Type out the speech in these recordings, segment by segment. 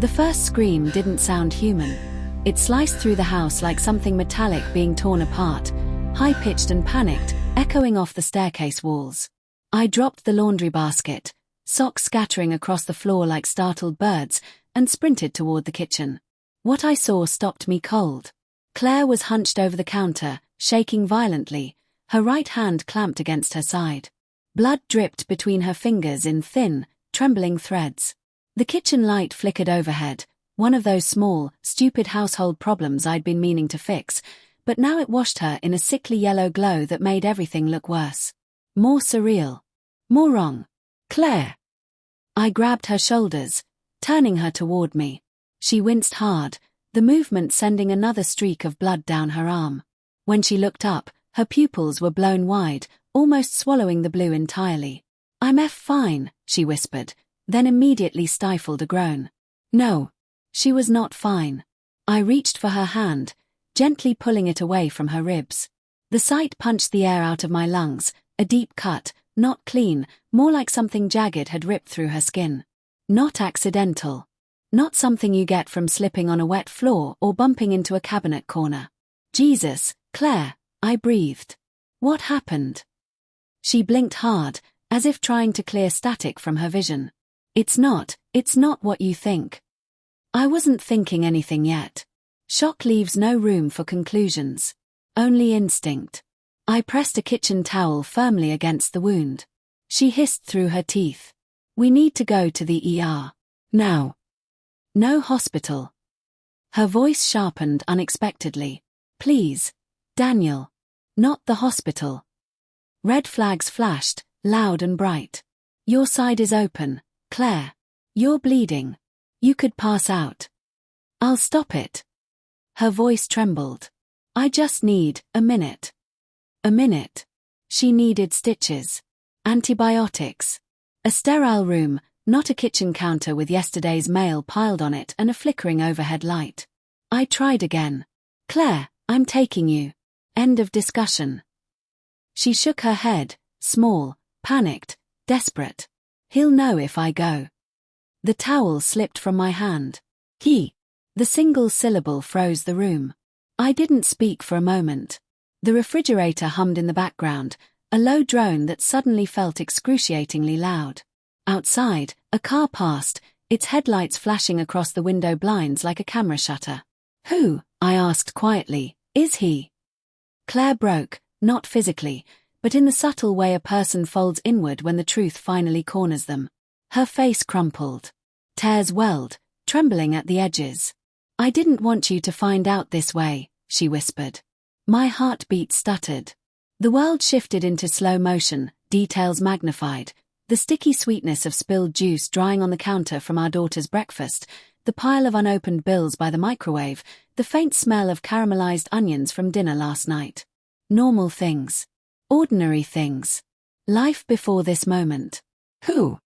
The first scream didn't sound human. It sliced through the house like something metallic being torn apart, high-pitched and panicked, echoing off the staircase walls. I dropped the laundry basket, socks scattering across the floor like startled birds, and sprinted toward the kitchen. What I saw stopped me cold. Claire was hunched over the counter, shaking violently, her right hand clamped against her side. Blood dripped between her fingers in thin, trembling threads. The kitchen light flickered overhead, one of those small, stupid household problems I'd been meaning to fix, but now it washed her in a sickly yellow glow that made everything look worse. More surreal. More wrong. Claire! I grabbed her shoulders, turning her toward me. She winced hard, the movement sending another streak of blood down her arm. When she looked up, her pupils were blown wide, almost swallowing the blue entirely. "I'm fine," she whispered, then immediately stifled a groan. No. She was not fine. I reached for her hand, gently pulling it away from her ribs. The sight punched the air out of my lungs, a deep cut, not clean, more like something jagged had ripped through her skin. Not accidental. Not something you get from slipping on a wet floor or bumping into a cabinet corner. "Jesus, Claire," I breathed. "What happened?" She blinked hard, as if trying to clear static from her vision. It's not what you think." I wasn't thinking anything yet. Shock leaves no room for conclusions. Only instinct. I pressed a kitchen towel firmly against the wound. She hissed through her teeth. "We need to go to the ER. Now." "No hospital." Her voice sharpened unexpectedly. "Please, Daniel. Not the hospital." Red flags flashed, loud and bright. "Your side is open, Claire. You're bleeding. You could pass out." "I'll stop it." Her voice trembled. "I just need a minute." A minute. She needed stitches. Antibiotics. A sterile room, not a kitchen counter with yesterday's mail piled on it and a flickering overhead light. I tried again. "Claire, I'm taking you." End of discussion. She shook her head, small, panicked, desperate. "He'll know if I go." The towel slipped from my hand. "He." The single syllable froze the room. I didn't speak for a moment. The refrigerator hummed in the background, a low drone that suddenly felt excruciatingly loud. Outside, a car passed, its headlights flashing across the window blinds like a camera shutter. "Who?" I asked quietly. "Is he?" Claire broke, not physically, but in the subtle way a person folds inward when the truth finally corners them. Her face crumpled. Tears welled, trembling at the edges. "I didn't want you to find out this way," she whispered. My heartbeat stuttered. The world shifted into slow motion, details magnified. The sticky sweetness of spilled juice drying on the counter from our daughter's breakfast, the pile of unopened bills by the microwave, the faint smell of caramelized onions from dinner last night. Normal things. Ordinary things. Life before this moment. "Who?"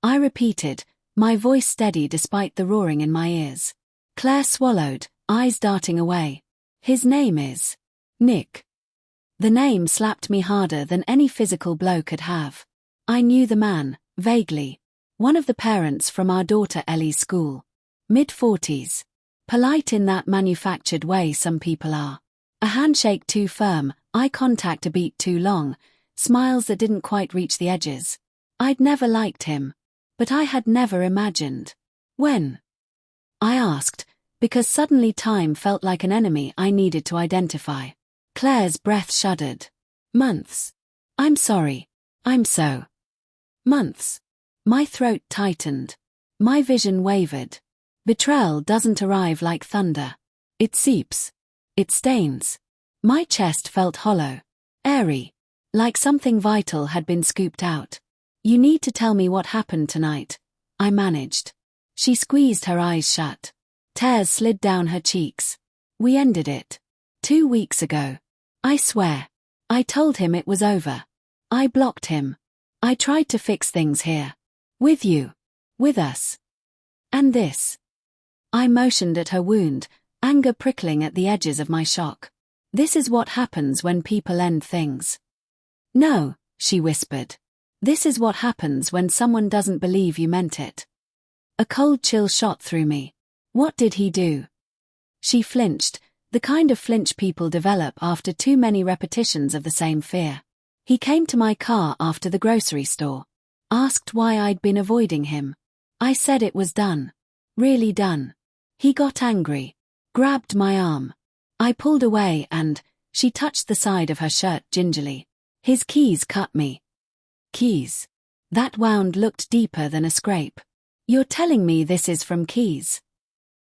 I repeated, my voice steady despite the roaring in my ears. Claire swallowed, eyes darting away. "His name is Nick." The name slapped me harder than any physical blow could have. I knew the man, vaguely. One of the parents from our daughter Ellie's school. Mid-40s. Polite in that manufactured way some people are. A handshake too firm, eye contact a beat too long, smiles that didn't quite reach the edges. I'd never liked him. But I had never imagined. "When?" I asked, because suddenly time felt like an enemy I needed to identify. Claire's breath shuddered. "Months. I'm sorry. I'm so." "Months." My throat tightened. My vision wavered. Betrayal doesn't arrive like thunder. It seeps. It stains. My chest felt hollow. Airy. Like something vital had been scooped out. "You need to tell me what happened tonight," I managed. She squeezed her eyes shut. Tears slid down her cheeks. "We ended it 2 weeks ago. I swear. I told him it was over. I blocked him. I tried to fix things here. With you. With us. And this." I motioned at her wound, anger prickling at the edges of my shock. "This is what happens when people end things." "No," she whispered. "This is what happens when someone doesn't believe you meant it." A cold chill shot through me. What did he do? She flinched, the kind of flinch people develop after too many repetitions of the same fear. He came to my car after the grocery store. Asked why I'd been avoiding him. I said it was done. Really done. He got angry. Grabbed my arm. I pulled away and she touched the side of her shirt gingerly. His keys cut me. Keys. That wound looked deeper than a scrape. You're telling me this is from keys?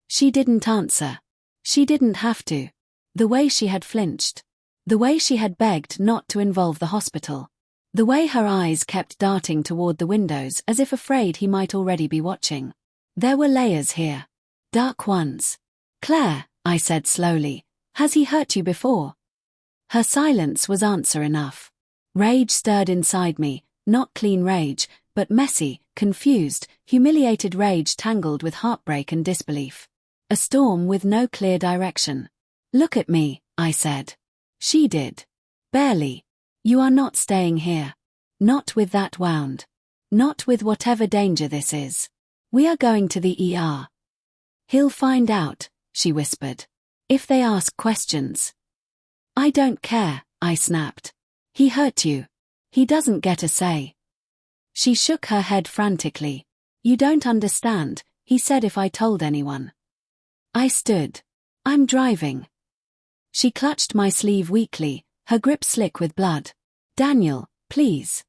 She didn't answer. She didn't have to. The way she had flinched. The way she had begged not to involve the hospital. The way her eyes kept darting toward the windows as if afraid he might already be watching. There were layers here. Dark ones. Claire, I said slowly, has he hurt you before? Her silence was answer enough. Rage stirred inside me, not clean rage, but messy, confused, humiliated rage tangled with heartbreak and disbelief. A storm with no clear direction. Look at me, I said. She did. Barely. You are not staying here. Not with that wound. Not with whatever danger this is. We are going to the ER. He'll find out, she whispered. If they ask questions. I don't care, I snapped. He hurt you. He doesn't get a say. She shook her head frantically. You don't understand, he said if I told anyone. I stood. I'm driving. She clutched my sleeve weakly, her grip slick with blood. Daniel, please.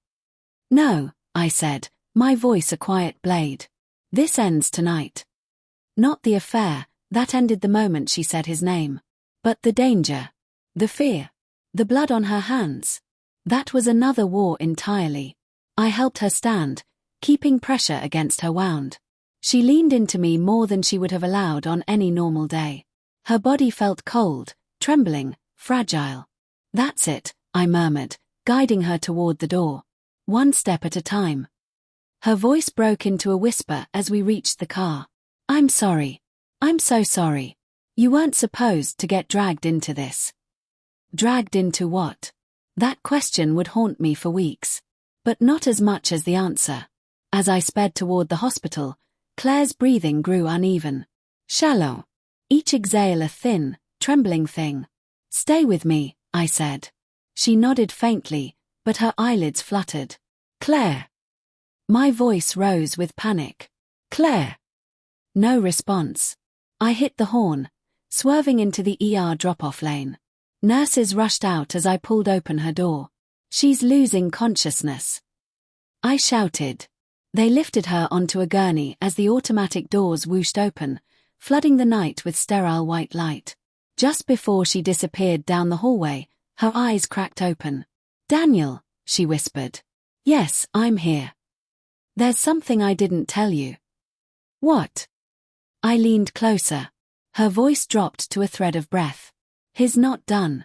No, I said, my voice a quiet blade. This ends tonight. Not the affair, that ended the moment she said his name. But the danger. The fear. The blood on her hands. That was another war entirely. I helped her stand, keeping pressure against her wound. She leaned into me more than she would have allowed on any normal day. Her body felt cold, trembling, fragile. That's it, I murmured, guiding her toward the door. One step at a time. Her voice broke into a whisper as we reached the car. I'm sorry. I'm so sorry. You weren't supposed to get dragged into this. Dragged into what? That question would haunt me for weeks. But not as much as the answer. As I sped toward the hospital, Claire's breathing grew uneven. Shallow. Each exhale a thin, trembling thing. Stay with me, I said. She nodded faintly, but her eyelids fluttered. Claire. My voice rose with panic. Claire. No response. I hit the horn, swerving into the ER drop-off lane. Nurses rushed out as I pulled open her door. She's losing consciousness. I shouted. They lifted her onto a gurney as the automatic doors whooshed open, flooding the night with sterile white light. Just before she disappeared down the hallway, her eyes cracked open. Daniel, she whispered. Yes, I'm here. There's something I didn't tell you. What? I leaned closer. Her voice dropped to a thread of breath. He's not done.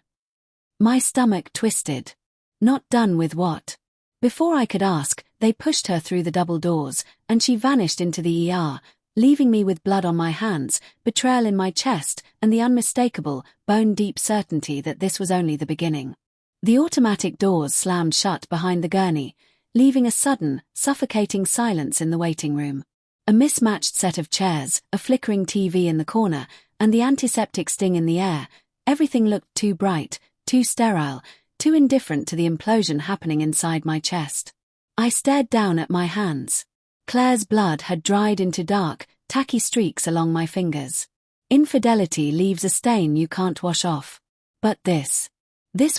My stomach twisted. Not done with what? Before I could ask, they pushed her through the double doors, and she vanished into the ER, leaving me with blood on my hands, betrayal in my chest, and the unmistakable, bone-deep certainty that this was only the beginning. The automatic doors slammed shut behind the gurney, leaving a sudden, suffocating silence in the waiting room. A mismatched set of chairs, a flickering TV in the corner, and the antiseptic sting in the air. Everything looked too bright, too sterile, too indifferent to the implosion happening inside my chest. I stared down at my hands. Claire's blood had dried into dark, tacky streaks along my fingers. Infidelity leaves a stain you can't wash off. But this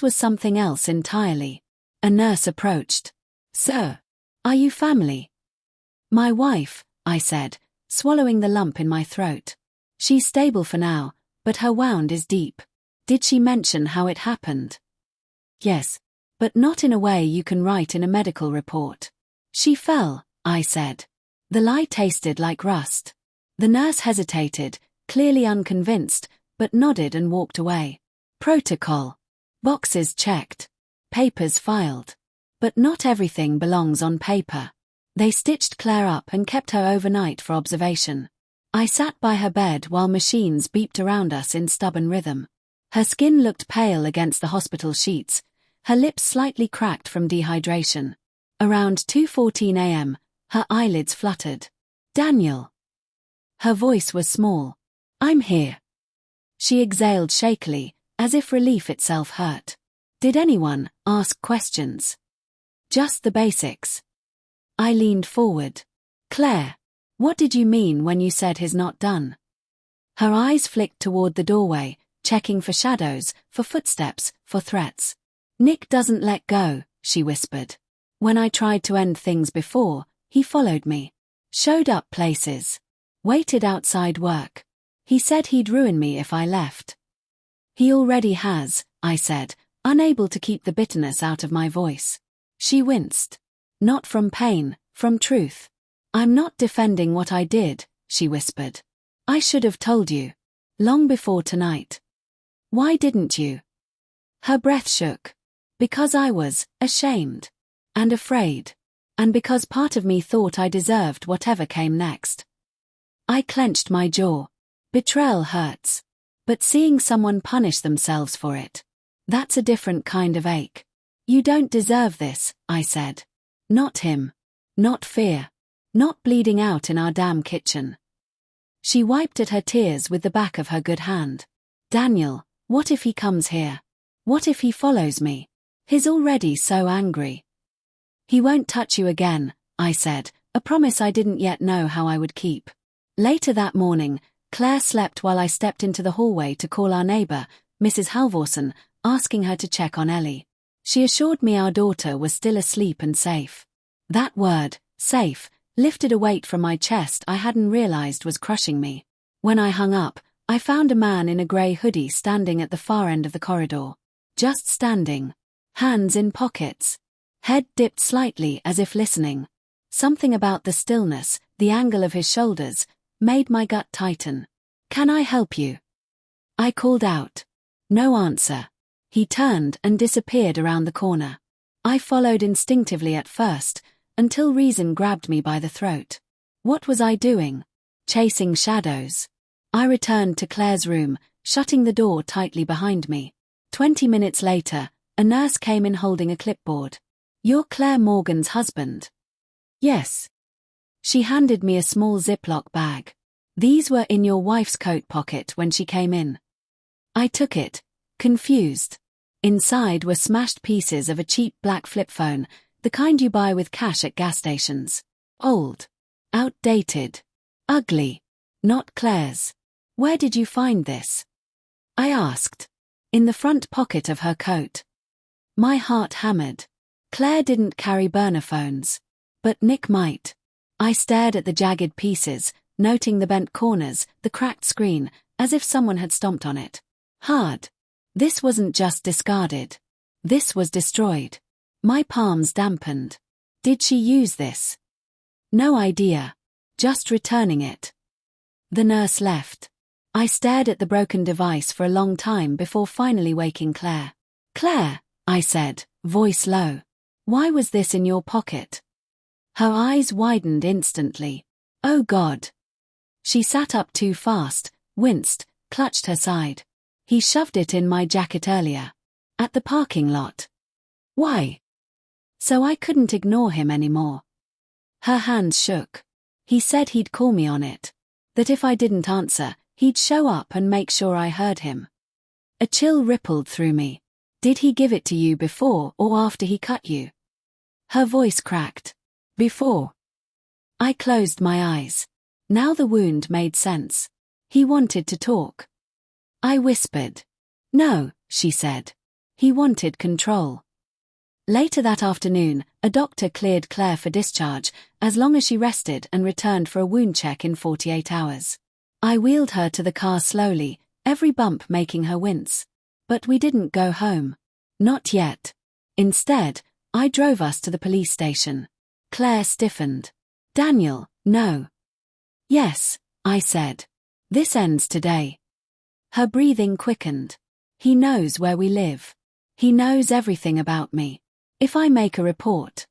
was something else entirely. A nurse approached. Sir, are you family? My wife, I said, swallowing the lump in my throat. She's stable for now, but her wound is deep. Did she mention how it happened? Yes, but not in a way you can write in a medical report. She fell, I said. The lie tasted like rust. The nurse hesitated, clearly unconvinced, but nodded and walked away. Protocol. Boxes checked. Papers filed. But not everything belongs on paper. They stitched Claire up and kept her overnight for observation. I sat by her bed while machines beeped around us in stubborn rhythm. Her skin looked pale against the hospital sheets, her lips slightly cracked from dehydration. Around 2:14 a.m., her eyelids fluttered. Daniel. Her voice was small. "I'm here." She exhaled shakily, as if relief itself hurt. "Did anyone ask questions?" "Just the basics." I leaned forward. "Claire, what did you mean when you said he's not done?" Her eyes flicked toward the doorway, checking for shadows, for footsteps, for threats. "Nick doesn't let go," she whispered. "When I tried to end things before, he followed me. Showed up places. Waited outside work. He said he'd ruin me if I left." "He already has," I said, unable to keep the bitterness out of my voice. She winced. "Not from pain, from truth." "I'm not defending what I did," she whispered. "I should have told you. Long before tonight." "Why didn't you?" Her breath shook. "Because I was ashamed. And afraid. And because part of me thought I deserved whatever came next." I clenched my jaw. Betrayal hurts. But seeing someone punish themselves for it, that's a different kind of ache. "You don't deserve this," I said. "Not him. Not fear. Not bleeding out in our damn kitchen." She wiped at her tears with the back of her good hand. "Daniel, what if he comes here? What if he follows me? He's already so angry." "He won't touch you again," I said, a promise I didn't yet know how I would keep. Later that morning, Claire slept while I stepped into the hallway to call our neighbor, Mrs. Halvorsen, asking her to check on Ellie. She assured me our daughter was still asleep and safe. That word, safe, lifted a weight from my chest I hadn't realized was crushing me. When I hung up, I found a man in a grey hoodie standing at the far end of the corridor. Just standing. Hands in pockets. Head dipped slightly as if listening. Something about the stillness, the angle of his shoulders, made my gut tighten. "Can I help you?" I called out. No answer. He turned and disappeared around the corner. I followed instinctively at first, until reason grabbed me by the throat. What was I doing? Chasing shadows. I returned to Claire's room, shutting the door tightly behind me. 20 minutes later, a nurse came in holding a clipboard. "You're Claire Morgan's husband?" "Yes." She handed me a small Ziploc bag. "These were in your wife's coat pocket when she came in." I took it, confused. Inside were smashed pieces of a cheap black flip phone, the kind you buy with cash at gas stations. Old. Outdated. Ugly. Not Claire's. "Where did you find this?" I asked. "In the front pocket of her coat." My heart hammered. Claire didn't carry burner phones. But Nick might. I stared at the jagged pieces, noting the bent corners, the cracked screen, as if someone had stomped on it. Hard. This wasn't just discarded. This was destroyed. My palms dampened. Did she use this? No idea. Just returning it. The nurse left. I stared at the broken device for a long time before finally waking Claire. "Claire," I said, voice low. "Why was this in your pocket?" Her eyes widened instantly. "Oh God." She sat up too fast, winced, clutched her side. "He shoved it in my jacket earlier. At the parking lot." "Why?" So I couldn't ignore him anymore. Her hands shook. "He said he'd call me on it. That if I didn't answer, he'd show up and make sure I heard him." A chill rippled through me. "Did he give it to you before or after he cut you?" Her voice cracked. "Before." I closed my eyes. Now the wound made sense. He wanted to talk. I whispered. "No," she said. "He wanted control." Later that afternoon, a doctor cleared Claire for discharge, as long as she rested and returned for a wound check in 48 hours. I wheeled her to the car slowly, every bump making her wince. But we didn't go home. Not yet. Instead, I drove us to the police station. Claire stiffened. "Daniel, no." "Yes," I said. "This ends today." Her breathing quickened. "He knows where we live. He knows everything about me. If I make a report."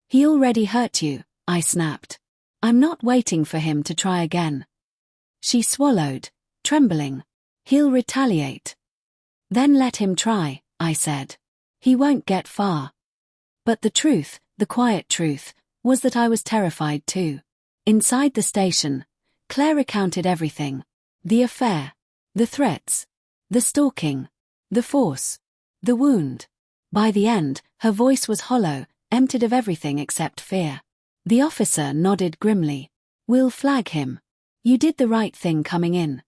"He already hurt you," I snapped. "I'm not waiting for him to try again." She swallowed, trembling. "He'll retaliate." "Then let him try," I said. "He won't get far." But the truth, the quiet truth, was that I was terrified too. Inside the station, Claire recounted everything. The affair. The threats. The stalking. The force. The wound. By the end, her voice was hollow, emptied of everything except fear. The officer nodded grimly. "We'll flag him. You did the right thing coming in."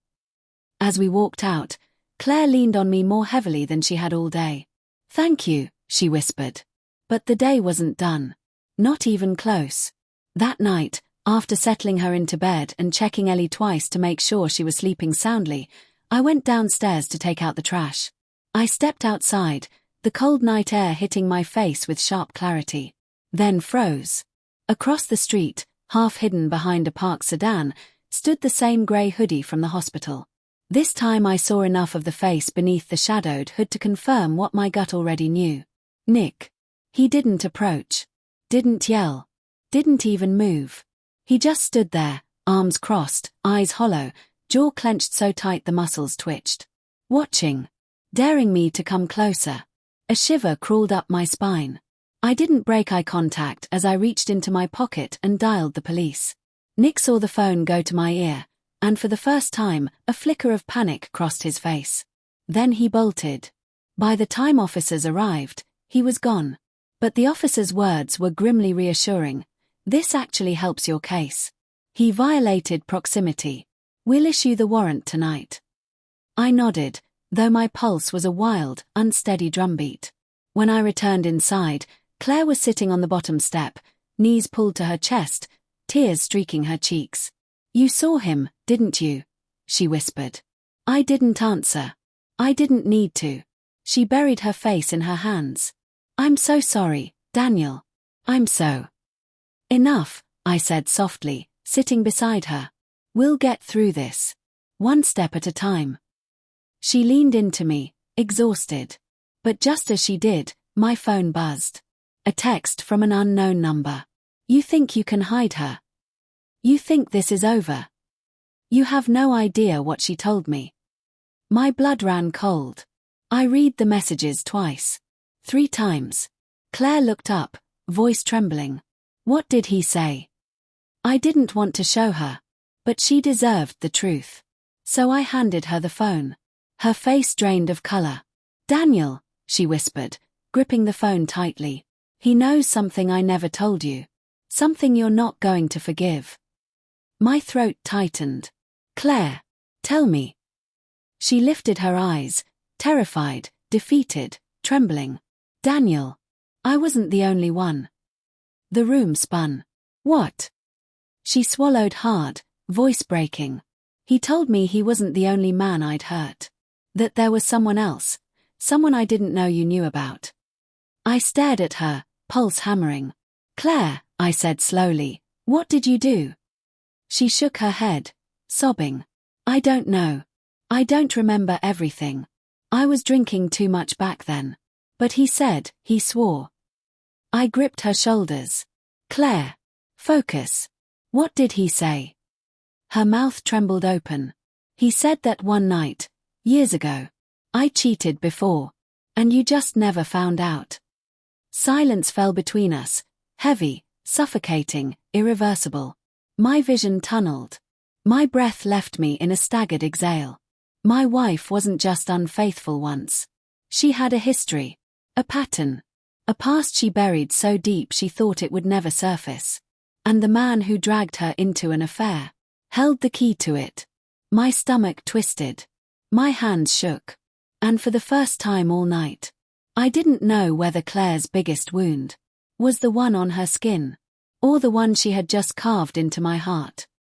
As we walked out, Claire leaned on me more heavily than she had all day. "Thank you," she whispered. But the day wasn't done. Not even close. That night, after settling her into bed and checking Ellie twice to make sure she was sleeping soundly, I went downstairs to take out the trash. I stepped outside, the cold night air hitting my face with sharp clarity. Then froze. Across the street, half hidden behind a parked sedan, stood the same grey hoodie from the hospital. This time I saw enough of the face beneath the shadowed hood to confirm what my gut already knew. Nick. He didn't approach. Didn't yell. Didn't even move. He just stood there, arms crossed, eyes hollow, jaw clenched so tight the muscles twitched. Watching. Daring me to come closer. A shiver crawled up my spine. I didn't break eye contact as I reached into my pocket and dialed the police. Nick saw the phone go to my ear, and for the first time, a flicker of panic crossed his face. Then he bolted. By the time officers arrived, he was gone. But the officer's words were grimly reassuring. "This actually helps your case. He violated proximity. We'll issue the warrant tonight." I nodded, though my pulse was a wild, unsteady drumbeat. When I returned inside, Claire was sitting on the bottom step, knees pulled to her chest, tears streaking her cheeks. "You saw him, didn't you?" she whispered. I didn't answer. I didn't need to. She buried her face in her hands. "I'm so sorry, Daniel. I'm so..." "Enough," I said softly, sitting beside her. "We'll get through this. One step at a time." She leaned into me, exhausted. But just as she did, my phone buzzed. A text from an unknown number. "You think you can hide her? You think this is over? You have no idea what she told me." My blood ran cold. I read the messages twice. 3 times. Claire looked up, voice trembling. "What did he say?" I didn't want to show her. But she deserved the truth. So I handed her the phone. Her face drained of color. "Daniel," she whispered, gripping the phone tightly. "He knows something I never told you. Something you're not going to forgive." My throat tightened. "Claire, tell me." She lifted her eyes, terrified, defeated, trembling. "Daniel, I wasn't the only one." The room spun. "What?" She swallowed hard, voice breaking. "He told me he wasn't the only man I'd hurt. That there was someone else, someone I didn't know you knew about." I stared at her, pulse hammering. "Claire," I said slowly, "what did you do?" She shook her head, sobbing. "I don't know. I don't remember everything. I was drinking too much back then. But he said," he swore. I gripped her shoulders. "Claire, focus. What did he say?" Her mouth trembled open. "He said that one night, years ago, I cheated before, and you just never found out." Silence fell between us, heavy, suffocating, irreversible. My vision tunneled. My breath left me in a staggered exhale. My wife wasn't just unfaithful once. She had a history, a pattern, a past she buried so deep she thought it would never surface. And the man who dragged her into an affair held the key to it. My stomach twisted. My hands shook. And for the first time all night, I didn't know whether Claire's biggest wound was the one on her skin, or the one she had just carved into my heart.